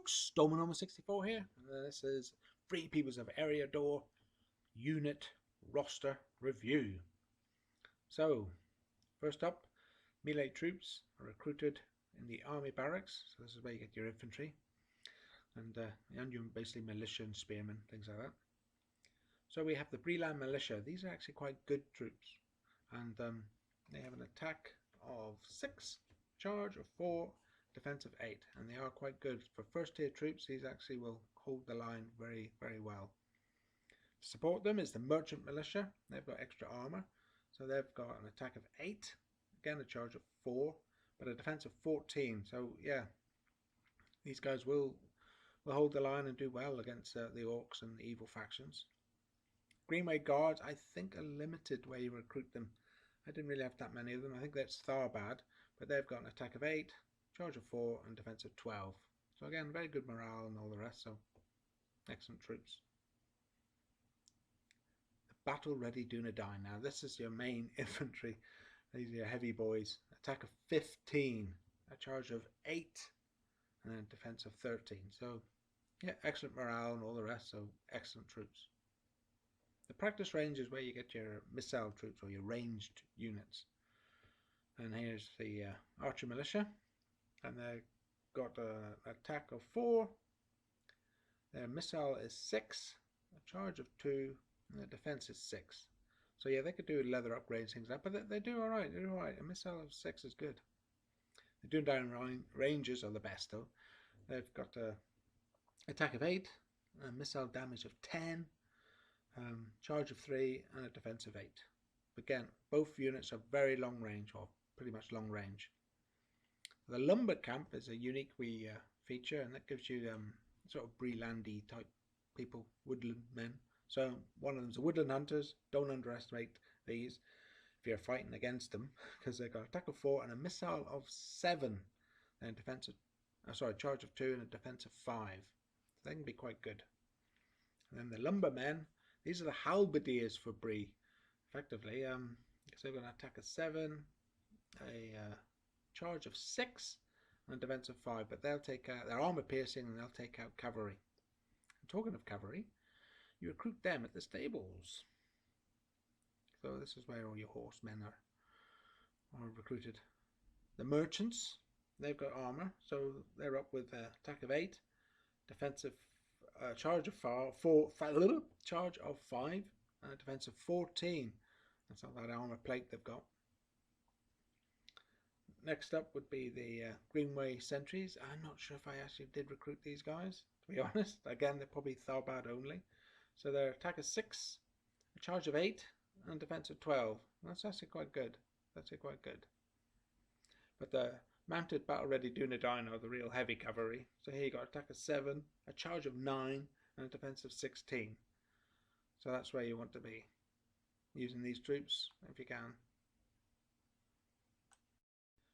folks, Dolman Number 64 here. This is Free Peoples of Eriador Unit Roster Review. So, first up, melee troops are recruited in the army barracks. So this is where you get your infantry. And you're basically militia and spearmen, things like that. So we have the Breland Militia. These are actually quite good troops. And they have an attack of 6, charge of 4, defense of 8, and they are quite good for first tier troops. These actually will hold the line very, very well. To support them is the Merchant Militia. They've got extra armor, so they've got an attack of 8, again a charge of 4, but a defense of 14. So yeah, these guys will hold the line and do well against the orcs and the evil factions. Greenway Guards, I think, are limited where you recruit them. I didn't really have that many of them. I think that's Tharbad, but they've got an attack of 8, charge of 4, and defense of 12. So again, very good morale and all the rest, so excellent troops. The Battle Ready Dunedain. Now this is your main infantry. These are your heavy boys. Attack of 15, a charge of 8, and then defense of 13. So yeah, excellent morale and all the rest, so excellent troops. The practice range is where you get your missile troops or your ranged units. And here's the Archer Militia. And they've got an attack of 4. Their missile is 6, a charge of 2, and their defense is 6. So yeah, they could do leather upgrades, things like that, but they do alright. They do alright. A missile of 6 is good. The Dunedain Rangers are the best though. They've got an attack of 8, a missile damage of 10, charge of 3, and a defense of 8. Again, both units are very long range, or pretty much long range. The Lumber Camp is a unique wee feature, and that gives you sort of Brelandy type people, woodland men. So one of them's the Woodland Hunters. Don't underestimate these if you're fighting against them, because they've got an attack of 4 and a missile of 7, and defense of, charge of 2 and a defense of 5. So they can be quite good. And then the Lumbermen, these are the Halberdiers for Bree, effectively. So they've got an attack of 7, a charge of 6, and a defense of 5, but they'll take out, they're armor piercing, and they'll take out cavalry. And talking of cavalry, you recruit them at the stables. So this is where all your horsemen are recruited. The merchants, they've got armor, so they're up with an attack of 8, defensive charge of 4, charge of 5, and a defense of 14. That's all that armor plate they've got. Next up would be the Greenway Sentries. I'm not sure if I actually did recruit these guys, to be honest. Again, they're probably Tharbad only. So their attack is 6, a charge of 8, and defense of 12. That's actually quite good. That's actually quite good. But the Mounted Battle Ready Dunedain are the real heavy cavalry. So here you got attack of 7, a charge of 9, and a defense of 16. So that's where you want to be using these troops if you can.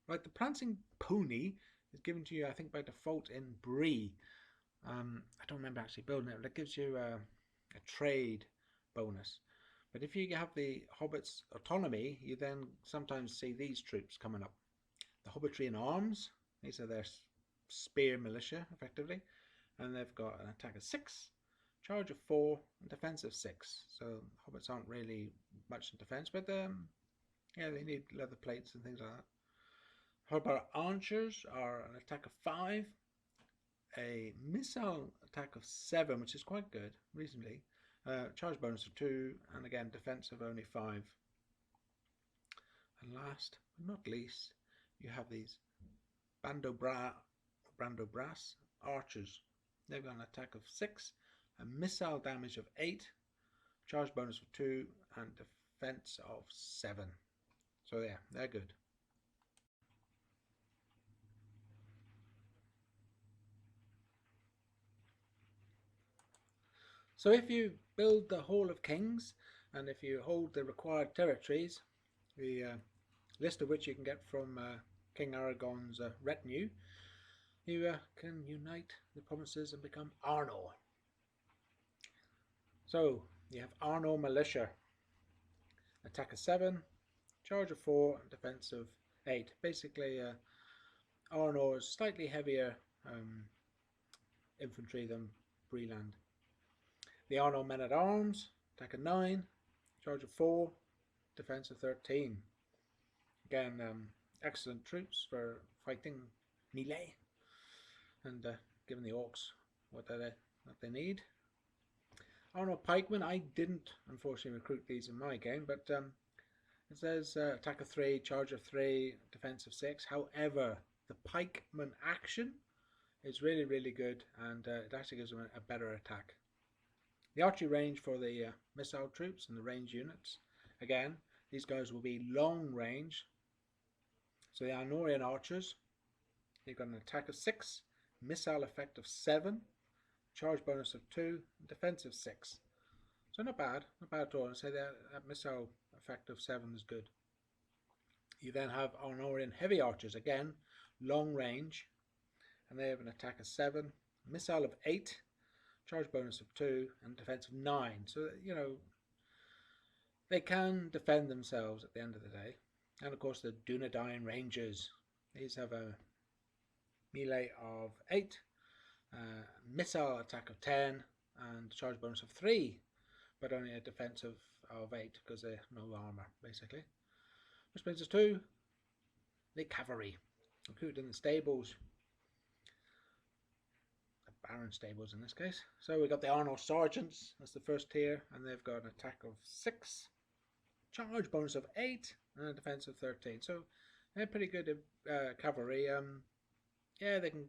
Right, the Prancing Pony is given to you, I think, by default in Bree. I don't remember actually building it, but it gives you a trade bonus. But if you have the Hobbits autonomy, you then sometimes see these troops coming up. The Hobbitry in Arms, these are their spear militia, effectively. And they've got an attack of 6, charge of 4, and defense of 6. So Hobbits aren't really much in defense, but yeah, they need leather plates and things like that. Hobbit Archers are an attack of 5, a missile attack of 7, which is quite good, reasonably, charge bonus of 2, and again defense of only 5. And last but not least, you have these Brandobras Archers. They've got an attack of 6, a missile damage of 8, charge bonus of 2, and defense of 7. So yeah, they're good. So if you build the Hall of Kings, and if you hold the required territories, the list of which you can get from King Aragon's retinue, you can unite the provinces and become Arnor. So you have Arnor Militia, attack of 7, charge of 4, and defense of 8. Basically, Arnor is slightly heavier infantry than Breland. The Arnor men at arms, attack of 9, charge of 4, defense of 13. Again, excellent troops for fighting melee and giving the orcs what they need. Arnor pikemen, I didn't unfortunately recruit these in my game, but it says attack of 3, charge of 3, defense of 6. However, the pikeman action is really, really good, and it actually gives them a better attack. The archery range for the missile troops and the range units. Again, these guys will be long range. So the Arnorian archers, they've got an attack of 6, missile effect of 7, charge bonus of 2, defense of 6. So not bad at all. I'd say that missile effect of 7 is good. You then have Arnorian heavy archers, again, long range, and they have an attack of 7, missile of 8, charge bonus of 2, and defense of 9. So, you know, they can defend themselves at the end of the day. And of course the Dunedain Rangers. These have a melee of 8, missile attack of 10, and charge bonus of 3, but only a defense of 8 because they have no armor, basically. Which brings us to the cavalry, recruited in the stables. Baron stables in this case. So we got the Arnor Sergeants, that's the first tier, and they've got an attack of 6, charge bonus of 8, and a defense of 13. So they're pretty good cavalry. Yeah, they can,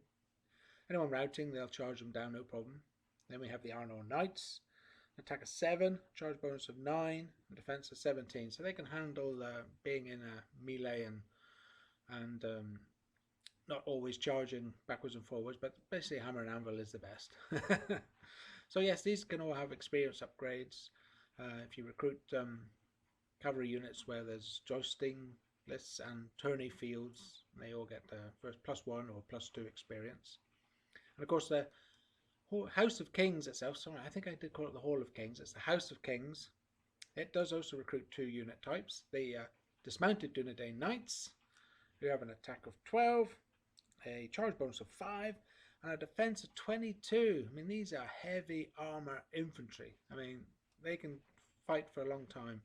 anyone routing, they'll charge them down, no problem. Then we have the Arnor Knights, attack of 7, charge bonus of 9, and defense of 17. So they can handle being in a melee and not always charging backwards and forwards, but basically hammer and anvil is the best. So yes, these can all have experience upgrades. If you recruit cavalry units where there's jousting lists and tourney fields, they all get first +1 or +2 experience. And of course the House of Kings itself, sorry, I think I did call it the Hall of Kings, it's the House of Kings. It does also recruit 2 unit types, the dismounted Dunedain Knights, who have an attack of 12, a charge bonus of 5, and a defense of 22. I mean, these are heavy armor infantry. I mean, they can fight for a long time.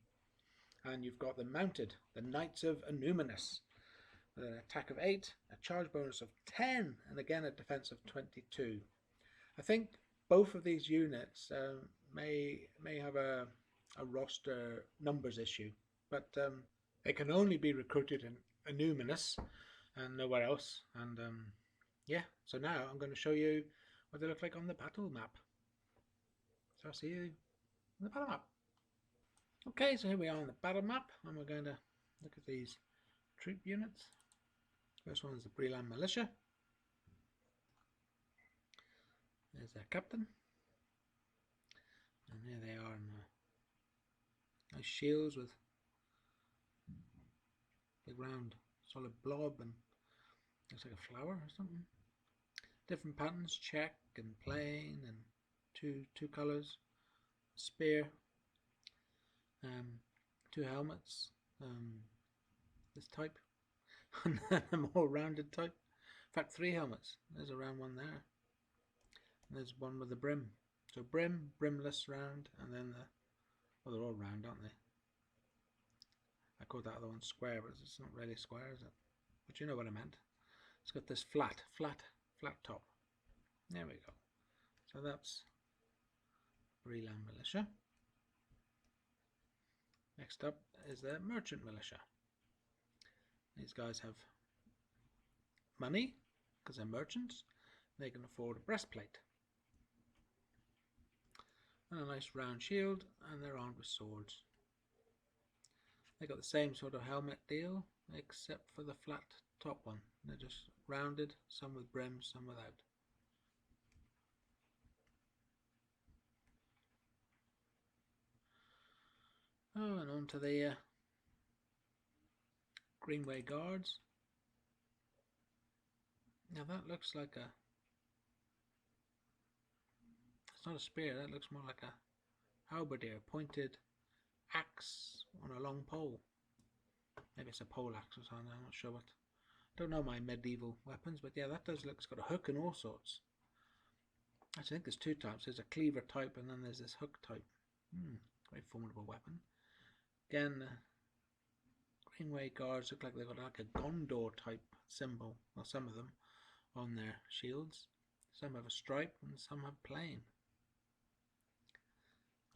And you've got the mounted, the Knights of Annuminus, with an attack of 8, a charge bonus of 10, and again a defense of 22. I think both of these units may have a roster numbers issue, but they can only be recruited in Annuminus and nowhere else. And yeah, so now I'm going to show you what they look like on the battle map. So I'll see you on the battle map. Okay, so here we are on the battle map, and we're going to look at these troop units. First one is the Breland Militia. There's their captain, and there they are in nice shields with big round solid blob and looks like a flower or something. Different patterns, check and plain, and two colours. Spear, 2 helmets, this type, and then a more rounded type. In fact, 3 helmets. There's a round one there. And there's one with a brim. So brim, brimless round, and then well, they're all round, aren't they? I called that other one square, but it's not really square, is it? But you know what I meant. It's got this flat top. There we go. So that's Breland Militia. Next up is the Merchant Militia. These guys have money because they're merchants. They can afford a breastplate and a nice round shield, and they're armed with swords. They got the same sort of helmet deal, except for the flat top one. They're just rounded, some with brims, some without. Oh, and on to the Greenway Guards. Now that looks like a... It's not a spear, that looks more like a halberdier, pointed axe on a long pole. Maybe it's a pole axe or something, I'm not sure what. Don't know my medieval weapons, but yeah, that does look, it's got a hook and all sorts. I think there's two types. There's a cleaver type and then there's this hook type. Very formidable weapon. Again, Greenway guards look like they've got like a Gondor type symbol, well, some of them, on their shields. Some have a stripe and some have plain.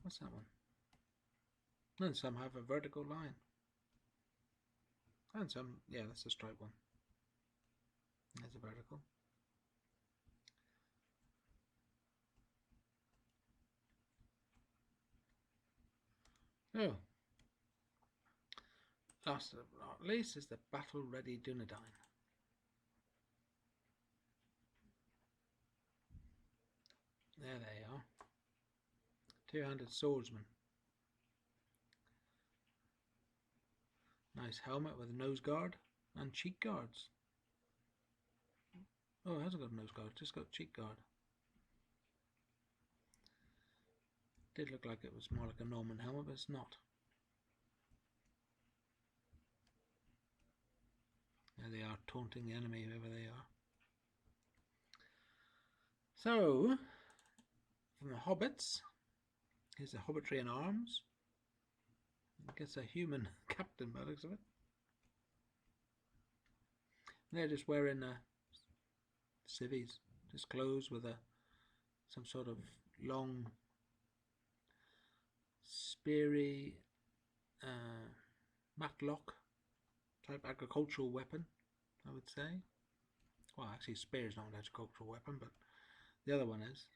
What's that one? And some have a vertical line. And some, yeah, that's a stripe one. There's a vertical. Oh. Last but not least is the battle ready Dunedain. There they are. Two-handed swordsman. Nice helmet with a nose guard and cheek guards. Oh, it hasn't got a nose guard, just got cheek guard. Did look like it was more like a Norman helmet, but it's not. There they are, taunting the enemy, whoever they are. So, from the Hobbits, here's the Hobbitry in arms. I guess a human captain by the looks of it. And they're just wearing civvies, just clothes with some sort of long, speary, matlock type agricultural weapon, I would say. Well, actually, spear is not an agricultural weapon, but the other one is.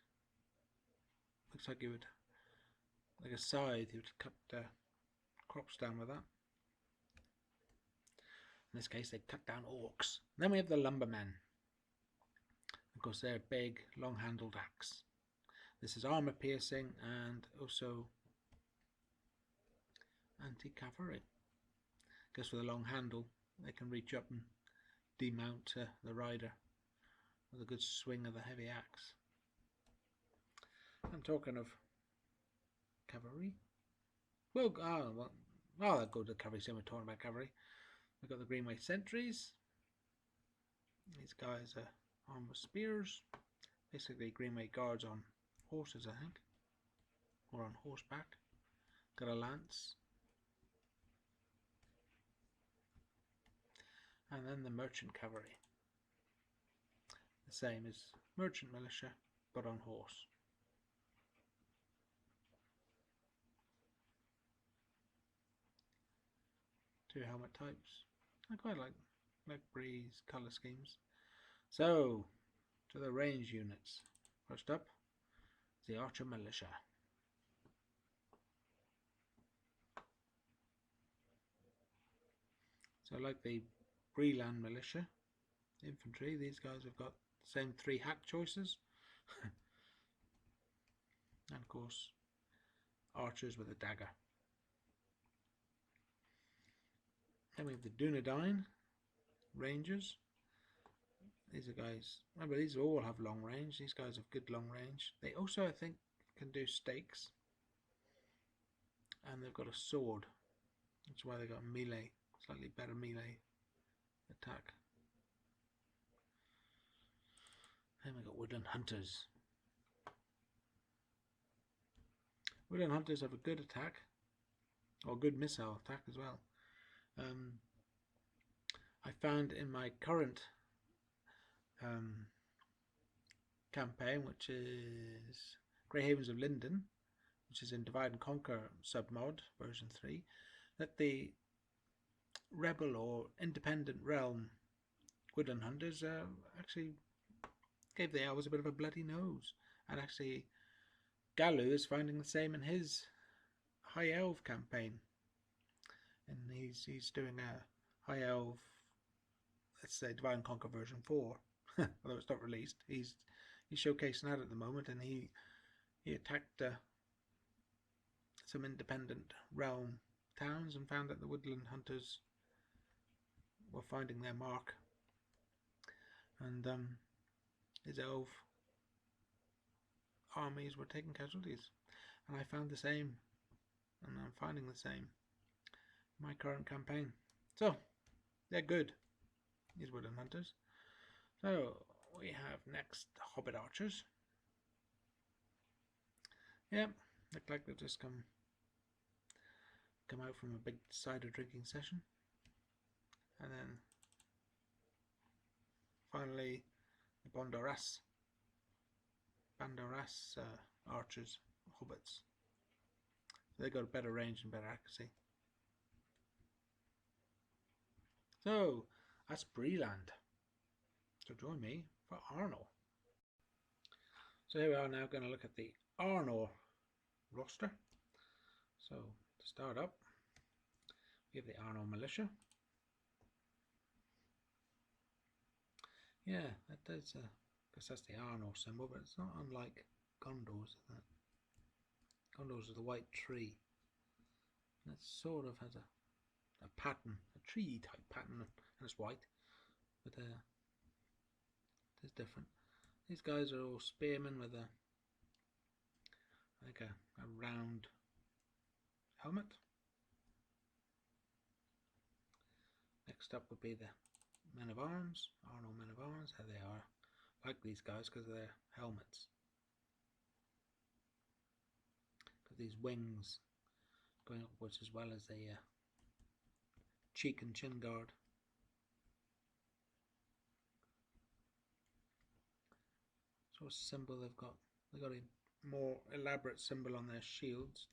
Looks like you would, like a scythe, you would cut crops down with that. In this case, they cut down orcs. Then we have the lumbermen. Of course, they're a big, long-handled axe. This is armor piercing and also anti-cavalry. Because with a long handle, they can reach up and demount the rider with a good swing of the heavy axe. I'm talking of cavalry. Well, I'll go to cavalry soon. We're talking about cavalry. We've got the Greenway sentries. These guys are armed with spears. Basically, Greenway guards on horses, I think, or on horseback. Got a lance. And then the merchant cavalry. The same as merchant militia, but on horse. Two helmet types. I quite like Bree's colour schemes. So, to the range units. First up, the Archer Militia. So like the Breeland Militia infantry, these guys have got the same three hack choices. And of course, archers with a dagger. Then we have the Dunedain Rangers. These are guys, remember these all have long range. These guys have good long range. They also, I think, can do stakes. And they've got a sword. That's why they got melee, slightly better melee attack. Then we got Woodland Hunters. Woodland Hunters have a good attack, or good missile attack as well. I found in my current campaign, which is Grey Havens of Linden, which is in Divide and Conquer submod version 3, that the rebel or independent realm Woodland Hunters actually gave the elves a bit of a bloody nose, and actually Galu is finding the same in his High Elf campaign, and he's doing a High Elf, let's say Divide and Conquer version 4, although it's not released. He's showcasing that at the moment, and he attacked some independent realm towns and found that the Woodland Hunters were finding their mark, and his elf armies were taking casualties, and I found the same, and I'm finding the same in my current campaign. So they're good, these Woodland Hunters. So we have next the Hobbit Archers. Yep, look like they've just come out from a big cider drinking session. And then finally the Bandoras archers, hobbits. So they got a better range and better accuracy. So that's Breland. So join me for Arnor. So here we are now going to look at the Arnor roster. So to start up, we have the Arnor militia. Yeah, that does, because that's the Arnor symbol, but it's not unlike Gondor's, is it? Gondor's is the white tree. And it sort of has a pattern, a tree type pattern, and it's white, but it is different. These guys are all spearmen with a round helmet. Next up would be the men of arms, Arnor men of arms. How they are like these guys because of their helmets. Got these wings going upwards as well as a cheek and chin guard. Sort of symbol they've got a more elaborate symbol on their shields.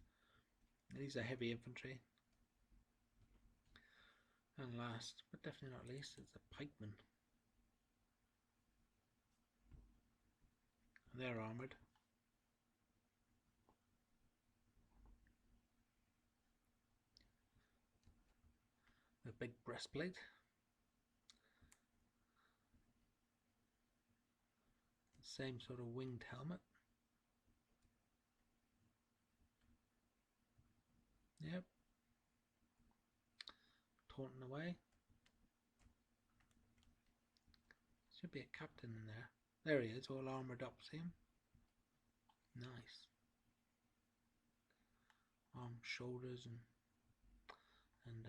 These are heavy infantry. And last, but definitely not least, is the pikemen. And they're armoured. A big breastplate. Same sort of winged helmet. Yep. Taunting away. Should be a captain in there. There he is, all armoured up, see him? Nice. Arms, shoulders, and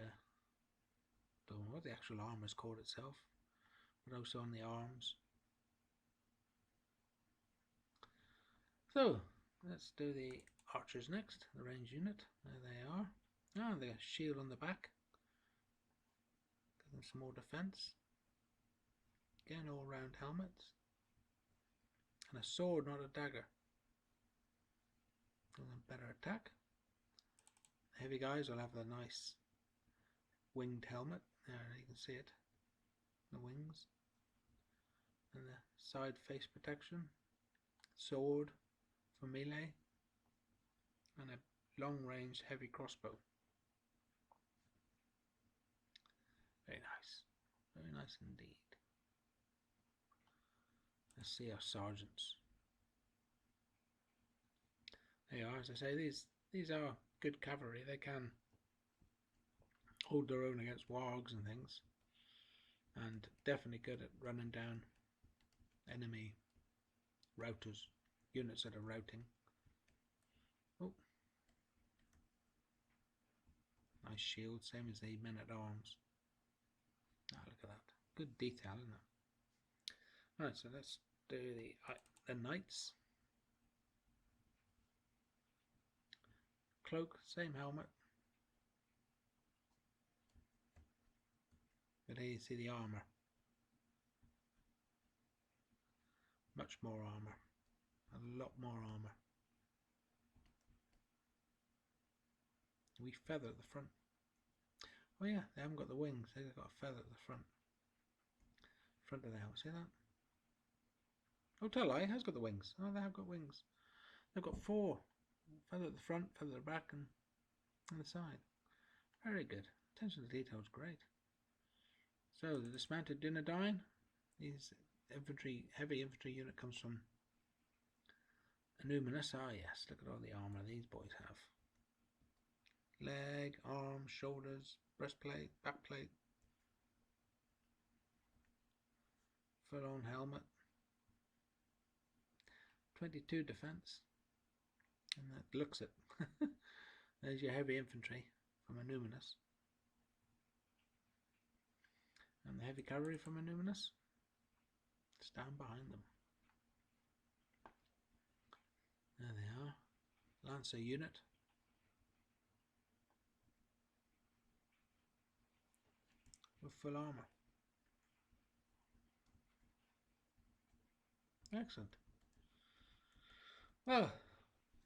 don't know what the actual armour's called itself, but also on the arms. So let's do the archers next, the range unit. There they are. Ah, the shield on the back. Give them some more defence. Again, all round helmets. And a sword, not a dagger. Give them better attack. The heavy guys will have the nice winged helmet. There, you can see it. The wings. And the side face protection. Sword for melee. And a long range heavy crossbow. Very nice. Very nice indeed. Let's see our sergeants. They are, as I say, these are good cavalry. They can hold their own against wargs and things, and definitely good at running down enemy routers, units that are routing. Oh, nice shield, same as the men at arms. Ah, look at that, good detail, isn't it? Right, so let's do the knights. Cloak, same helmet. But here you see the armour. Much more armour. A lot more armour. We feather at the front. Oh yeah, they haven't got the wings, they've got a feather at the front. Front of the helmet, see that? Oh, tell I, it has got the wings. Oh, they have got wings. They've got 4. Feather at the front, feather at the back, and on the side. Very good. Attention to detail is great. So the dismounted Dunedain, these heavy infantry unit comes from Numinous. Ah yes, look at all the armour these boys have. Leg, arms, shoulders, breastplate, backplate, full on helmet, 22 defence, and that looks it. There's your heavy infantry from Numinous. And the heavy cavalry from Numinous stand behind them. There they are. Lancer unit. With full armour. Excellent. Well,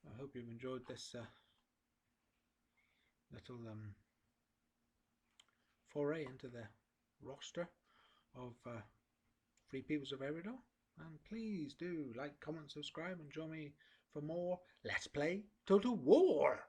I hope you've enjoyed this little foray into the roster of Free Peoples of Eriador. And please do like, comment, subscribe, and join me for more Let's Play Total War!